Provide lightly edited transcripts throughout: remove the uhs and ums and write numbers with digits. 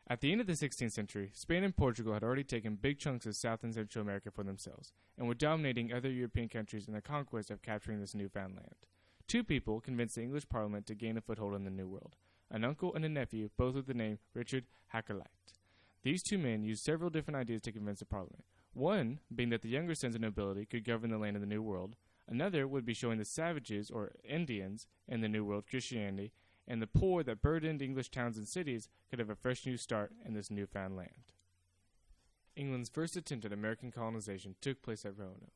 At the end of the 16th century, Spain and Portugal had already taken big chunks of South and Central America for themselves, and were dominating other European countries in the conquest of capturing this newfound land. Two people convinced the English Parliament to gain a foothold in the New World, an uncle and a nephew, both with the name Richard Hakluyt. These two men used several different ideas to convince the Parliament. One being that the younger sons of nobility could govern the land of the New World. Another would be showing the savages, or Indians, in the New World Christianity, and the poor that burdened English towns and cities could have a fresh new start in this newfound land. England's first attempt at American colonization took place at Roanoke,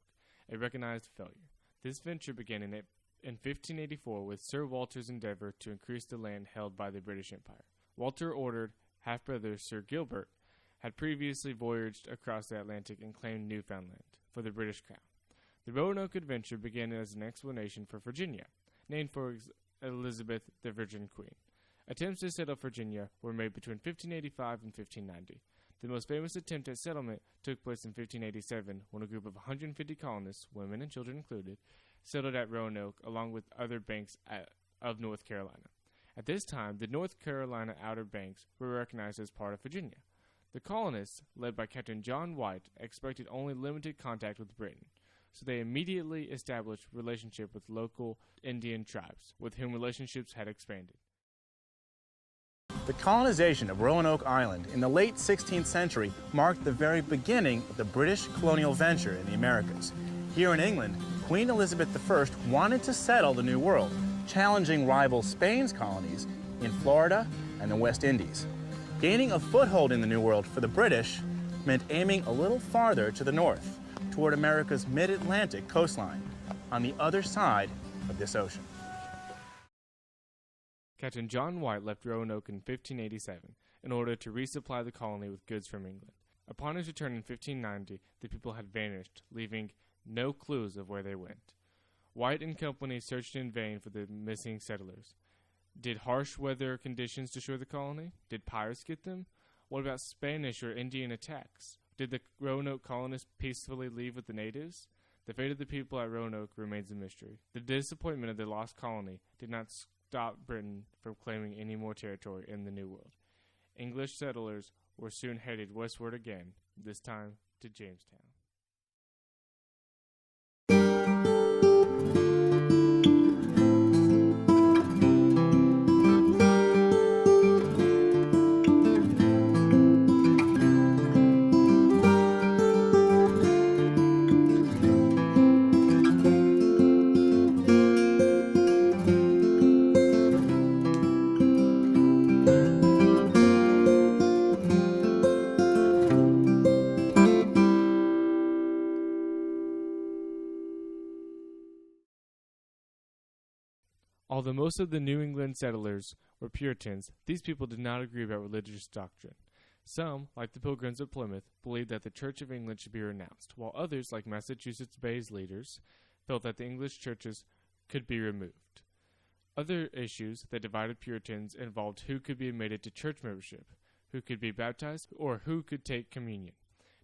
a recognized failure. This venture began in 1584 with Sir Walter's endeavor to increase the land held by the British Empire. Walter ordered half-brother Sir Gilbert had previously voyaged across the Atlantic and claimed Newfoundland for the British crown. The Roanoke adventure began as an explanation for Virginia, named for Elizabeth the Virgin Queen. Attempts to settle Virginia were made between 1585 and 1590. The most famous attempt at settlement took place in 1587 when a group of 150 colonists, women and children included, settled at Roanoke along with other banks of North Carolina. At this time, the North Carolina Outer Banks were recognized as part of Virginia. The colonists, led by Captain John White, expected only limited contact with Britain, so they immediately established relationship with local Indian tribes, with whom relationships had expanded. The colonization of Roanoke Island in the late 16th century marked the very beginning of the British colonial venture in the Americas. Here in England, Queen Elizabeth I wanted to settle the New World, challenging rival Spain's colonies in Florida and the West Indies. Gaining a foothold in the New World for the British meant aiming a little farther to the north, toward America's mid-Atlantic coastline, on the other side of this ocean. Captain John White left Roanoke in 1587 in order to resupply the colony with goods from England. Upon his return in 1590, the people had vanished, leaving no clues of where they went. White and company searched in vain for the missing settlers. Did harsh weather conditions destroy the colony? Did pirates get them? What about Spanish or Indian attacks? Did the Roanoke colonists peacefully leave with the natives? The fate of the people at Roanoke remains a mystery. The disappointment of the lost colony did not stop Britain from claiming any more territory in the New World. English settlers were soon headed westward again, this time to Jamestown. Although most of the New England settlers were Puritans, these people did not agree about religious doctrine. Some, like the Pilgrims of Plymouth, believed that the Church of England should be renounced, while others, like Massachusetts Bay's leaders, felt that the English churches could be removed. Other issues that divided Puritans involved who could be admitted to church membership, who could be baptized, or who could take communion.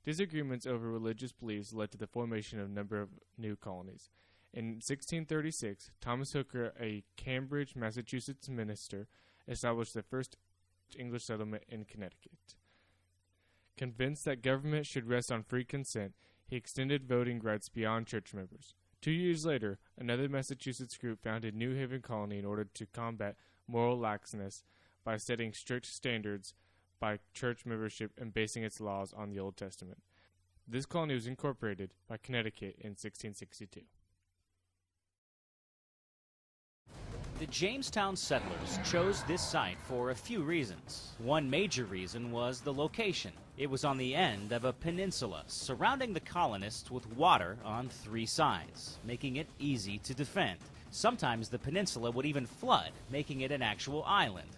Disagreements over religious beliefs led to the formation of a number of new colonies. In 1636, Thomas Hooker, a Cambridge, Massachusetts minister, established the first English settlement in Connecticut. Convinced that government should rest on free consent, he extended voting rights beyond church members. 2 years later, another Massachusetts group founded New Haven Colony in order to combat moral laxness by setting strict standards by church membership and basing its laws on the Old Testament. This colony was incorporated by Connecticut in 1662. The Jamestown settlers chose this site for a few reasons. One major reason was the location. It was on the end of a peninsula, surrounding the colonists with water on 3 sides, making it easy to defend. Sometimes the peninsula would even flood, making it an actual island.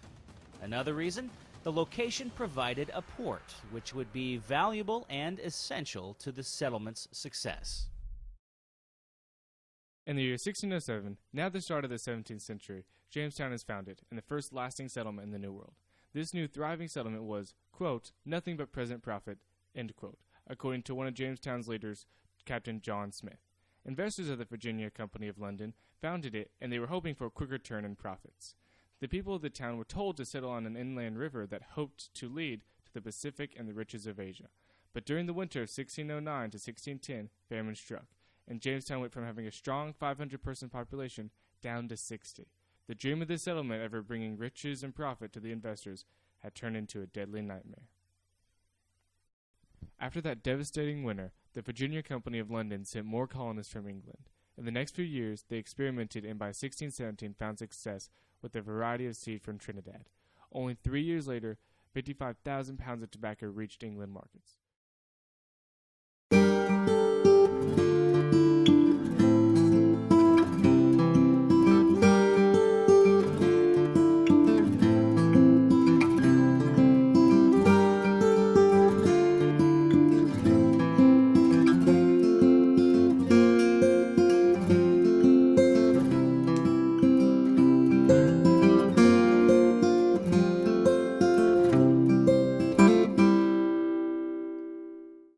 Another reason, the location provided a port, which would be valuable and essential to the settlement's success. In the year 1607, now the start of the 17th century, Jamestown is founded, and the first lasting settlement in the New World. This new thriving settlement was, quote, nothing but present profit, end quote, according to one of Jamestown's leaders, Captain John Smith. Investors of the Virginia Company of London founded it, and they were hoping for a quicker turn in profits. The people of the town were told to settle on an inland river that hoped to lead to the Pacific and the riches of Asia. But during the winter of 1609 to 1610, famine struck, and Jamestown went from having a strong 500-person population down to 60. The dream of this settlement, ever bringing riches and profit to the investors, had turned into a deadly nightmare. After that devastating winter, the Virginia Company of London sent more colonists from England. In the next few years, they experimented and by 1617 found success with a variety of seed from Trinidad. Only 3 years later, 55,000 pounds of tobacco reached England markets.